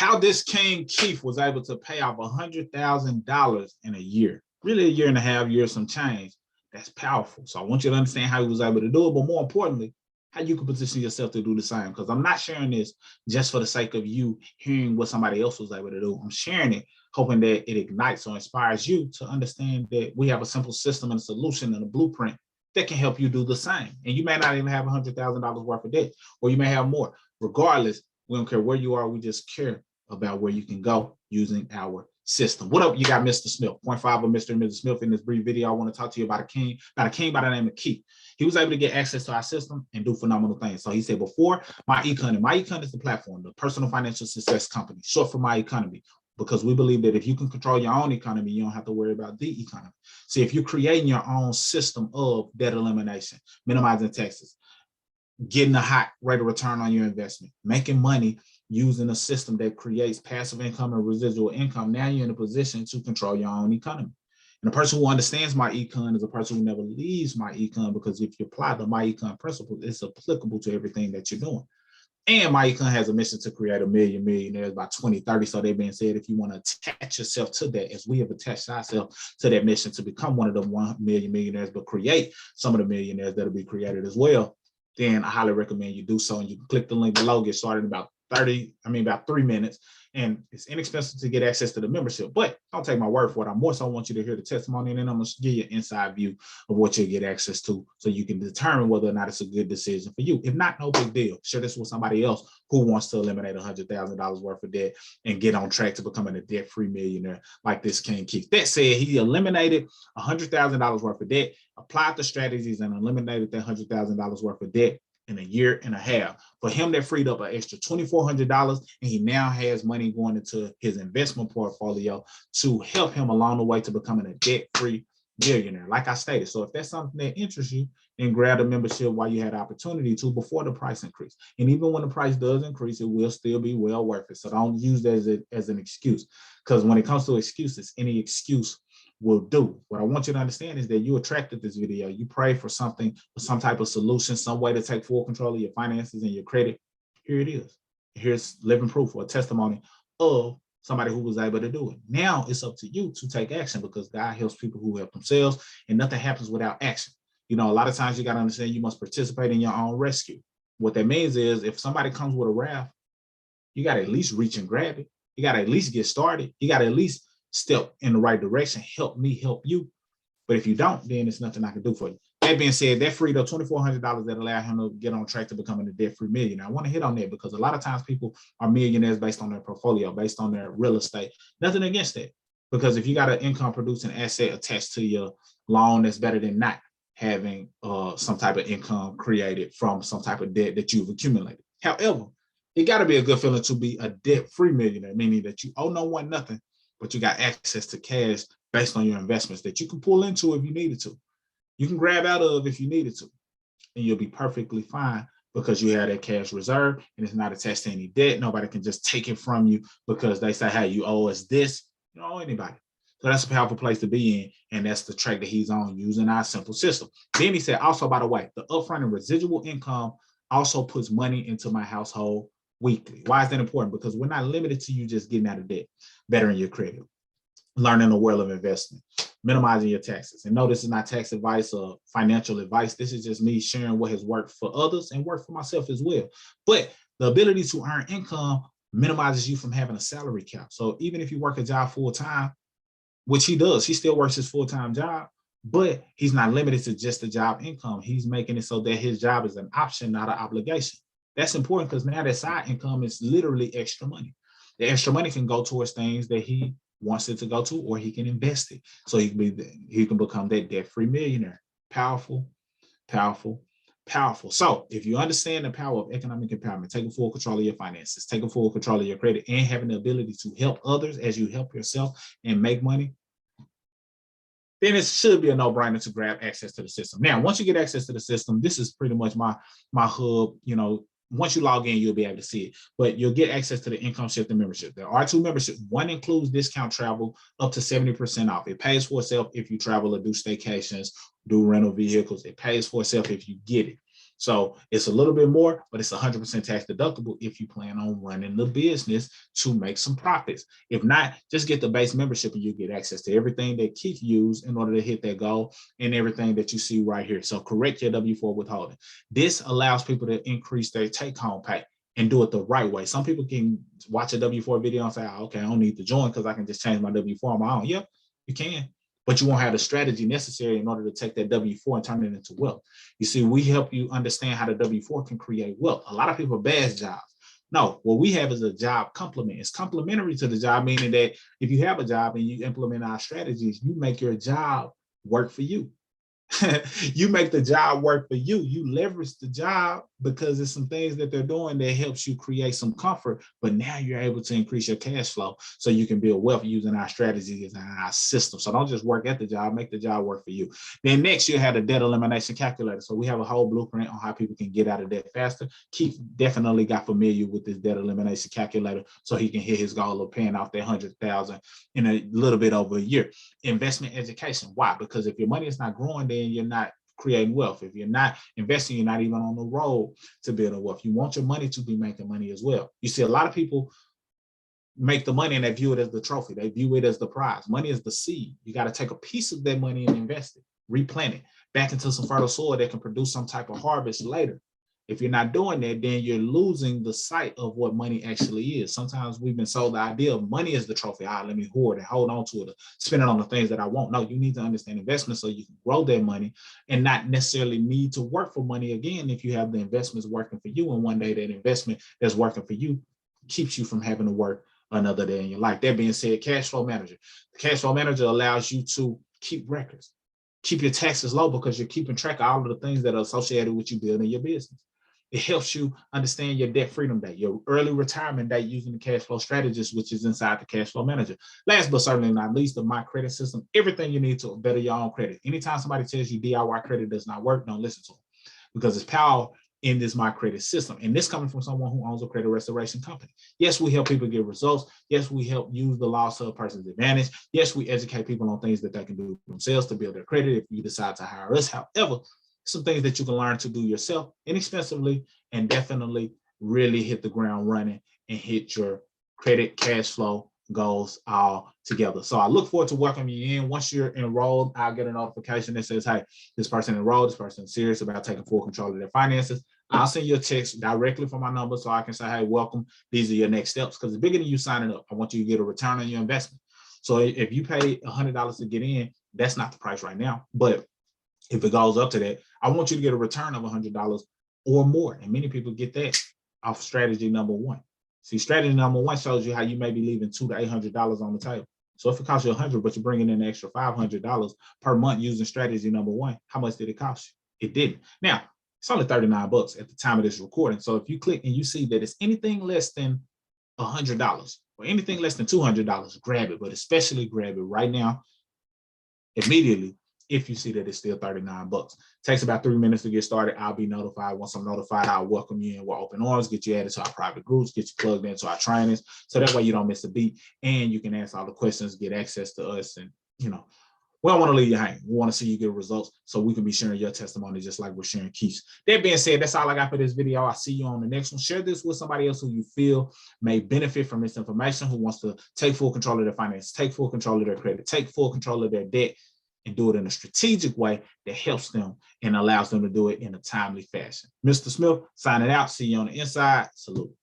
How this King Keith was able to pay off $100,000 in a year, really a year and a half, year some change. That's powerful. So I want you to understand how he was able to do it, but more importantly, how you can position yourself to do the same. Because I'm not sharing this just for the sake of you hearing what somebody else was able to do. I'm sharing it hoping that it ignites or inspires you to understand that we have a simple system and a solution and a blueprint that can help you do the same. And you may not even have $100,000 worth of debt, or you may have more. Regardless, we don't care where you are. We just care about where you can go using our system. What up? You got Mr. Smith, 0.5 of Mr. and Mrs. Smith. In this brief video, I want to talk to you about a king by the name of Keith. He was able to get access to our system and do phenomenal things. So he said before, MyEconomy is the platform, the personal financial success company, short for My Economy, because we believe that if you can control your own economy, you don't have to worry about the economy. See, if you're creating your own system of debt elimination, minimizing taxes, getting a high rate of return on your investment, making money using a system that creates passive income and residual income, now you're in a position to control your own economy. And the person who understands My Econ is a person who never leaves My Econ, because if you apply the My Econ principle, it's applicable to everything that you're doing. And My Econ has a mission to create 1 million millionaires by 2030. So they've been said, if you want to attach yourself to that, as we have attached ourselves to that mission to become one of the 1 million millionaires, but create some of the millionaires that'll be created as well, then I highly recommend you do so. And you can click the link below, get started in about 3 minutes. And it's inexpensive to get access to the membership, but don't take my word for it. I more so want you to hear the testimony, and then I'm going to give you an inside view of what you'll get access to so you can determine whether or not it's a good decision for you. If not, no big deal. Share this with somebody else who wants to eliminate $100,000 worth of debt and get on track to becoming a debt-free millionaire like this King Keith. That said, he eliminated $100,000 worth of debt, applied the strategies, and eliminated that $100,000 worth of debt in a year and a half. For him, that freed up an extra $2,400, and he now has money going into his investment portfolio to help him along the way to becoming a debt-free millionaire, like I stated. So if that's something that interests you, then grab a membership while you had the opportunity to before the price increase. And even when the price does increase, it will still be well worth it. So don't use that as an excuse, because when it comes to excuses, any excuse will do. What I want you to understand is that you attracted this video. You prayed for something, for some type of solution, some way to take full control of your finances and your credit. Here it is. Here's living proof or a testimony of somebody who was able to do it. Now it's up to you to take action, because God helps people who help themselves, and nothing happens without action. You know, a lot of times you got to understand you must participate in your own rescue. What that means is if somebody comes with a raft, you got to at least reach and grab it. You got to at least get started. You got to at least step in the right direction. Help me help you. But if you don't, then it's nothing I can do for you. That being said, that freed up $2,400 that allowed him to get on track to becoming a debt-free millionaire. I want to hit on that because a lot of times people are millionaires based on their portfolio, based on their real estate. Nothing against that, because if you got an income producing asset attached to your loan, that's better than not having some type of income created from some type of debt that you've accumulated. However, it got to be a good feeling to be a debt-free millionaire, meaning that you owe no one nothing, but you got access to cash based on your investments that you can pull into if you needed to. You can grab out of if you needed to, and you'll be perfectly fine because you have that cash reserve and it's not attached to any debt. Nobody can just take it from you because they say, hey, you owe us this. You don't owe anybody. So that's a powerful place to be in, and that's the track that he's on using our simple system. Then he said, also, by the way, the upfront and residual income also puts money into my household weekly. Why is that important? Because we're not limited to you just getting out of debt, bettering your credit, learning the world of investment, minimizing your taxes. And no, this is not tax advice or financial advice. This is just me sharing what has worked for others and worked for myself as well. But the ability to earn income minimizes you from having a salary cap. So even if you work a job full time, which he does, he still works his full-time job, but he's not limited to just the job income. He's making it so that his job is an option, not an obligation. That's important because now that side income is literally extra money. The extra money can go towards things that he wants it to go to, or he can invest it. So he can become that debt-free millionaire. Powerful, powerful, powerful. So if you understand the power of economic empowerment, taking full control of your finances, taking full control of your credit, and having the ability to help others as you help yourself and make money, then it should be a no-brainer to grab access to the system. Now, once you get access to the system, this is pretty much my hub. You know, once you log in, you'll be able to see it, but you'll get access to the income shifting membership. There are 2 memberships. One includes discount travel up to 70% off. It pays for itself if you travel or do staycations, do rental vehicles. It pays for itself if you get it. So it's a little bit more, but it's 100% tax deductible if you plan on running the business to make some profits. If not, just get the base membership and you get access to everything that Keith used in order to hit that goal and everything that you see right here. So correct your W-4 withholding. This allows people to increase their take-home pay and do it the right way. Some people can watch a W-4 video and say, oh, okay, I don't need to join because I can just change my W-4 on my own. Yep, you can. But you won't have the strategy necessary in order to take that W-4 and turn it into wealth. You see, we help you understand how the W-4 can create wealth. A lot of people have bad jobs. No, what we have is a job complement. It's complementary to the job, meaning that if you have a job and you implement our strategies, you make your job work for you. You make the job work for you. You leverage the job because there's some things that they're doing that helps you create some comfort, but now you're able to increase your cash flow so you can build wealth using our strategies and our system. So don't just work at the job, make the job work for you. Then next you have the debt elimination calculator. So we have a whole blueprint on how people can get out of debt faster. Keith definitely got familiar with this debt elimination calculator so he can hit his goal of paying off that $100,000 in a little bit over a year. Investment education. Why? Because if your money is not growing, then you're not creating wealth. If you're not investing, you're not even on the road to building wealth. You want your money to be making money as well. You see, a lot of people make the money and they view it as the trophy. They view it as the prize. Money is the seed. You got to take a piece of that money and invest it, replant it back into some fertile soil that can produce some type of harvest later. If you're not doing that, then you're losing the sight of what money actually is. Sometimes we've been sold the idea of money is the trophy. Let me hoard and hold on to it, spend it on the things that I want. No, you need to understand investment so you can grow that money and not necessarily need to work for money again if you have the investments working for you. And one day that investment that's working for you keeps you from having to work another day in your life. That being said, cash flow manager. The cash flow manager allows you to keep records, keep your taxes low because you're keeping track of all of the things that are associated with you building your business. It helps you understand your debt freedom date, your early retirement date using the cash flow strategist, which is inside the cash flow manager. Last but certainly not least, the My Credit system, everything you need to better your own credit. Anytime somebody tells you DIY credit does not work, don't listen to them because it's power in this My Credit system. And this coming from someone who owns a credit restoration company. Yes, we help people get results. Yes, we help use the law to a person's advantage. Yes, we educate people on things that they can do themselves to build their credit if you decide to hire us. However, some things that you can learn to do yourself inexpensively and definitely really hit the ground running and hit your credit cash flow goals all together. So I look forward to welcoming you in. Once you're enrolled, I'll get a notification that says, hey, this person enrolled, this person is serious about taking full control of their finances. I'll send you a text directly from my number so I can say, hey, welcome. These are your next steps. Because the bigger than you signing up, I want you to get a return on your investment. So if you pay $100 to get in, that's not the price right now. But if it goes up to that, I want you to get a return of $100 or more. And many people get that off strategy number one. See, strategy number one shows you how you may be leaving $200 to $800 on the table. So if it costs you $100, but you're bringing in an extra $500 per month using strategy number one, how much did it cost you? It didn't. Now, it's only $39 at the time of this recording. So if you click and you see that it's anything less than $100 or anything less than $200, grab it, but especially grab it right now, immediately, if you see that it's still $39. Takes about 3 minutes to get started. I'll be notified. Once I'm notified, I'll welcome you in with open arms, get you added to our private groups, get you plugged into our trainings. So that way you don't miss a beat and you can ask all the questions, get access to us. And, we don't want to leave you hanging. We want to see you get results so we can be sharing your testimony just like we're sharing Keith's. That being said, that's all I got for this video. I'll see you on the next one. Share this with somebody else who you feel may benefit from this information, who wants to take full control of their finances, take full control of their credit, take full control of their debt, and do it in a strategic way that helps them and allows them to do it in a timely fashion. Mr. Smith, signing out. See you on the inside. Salute.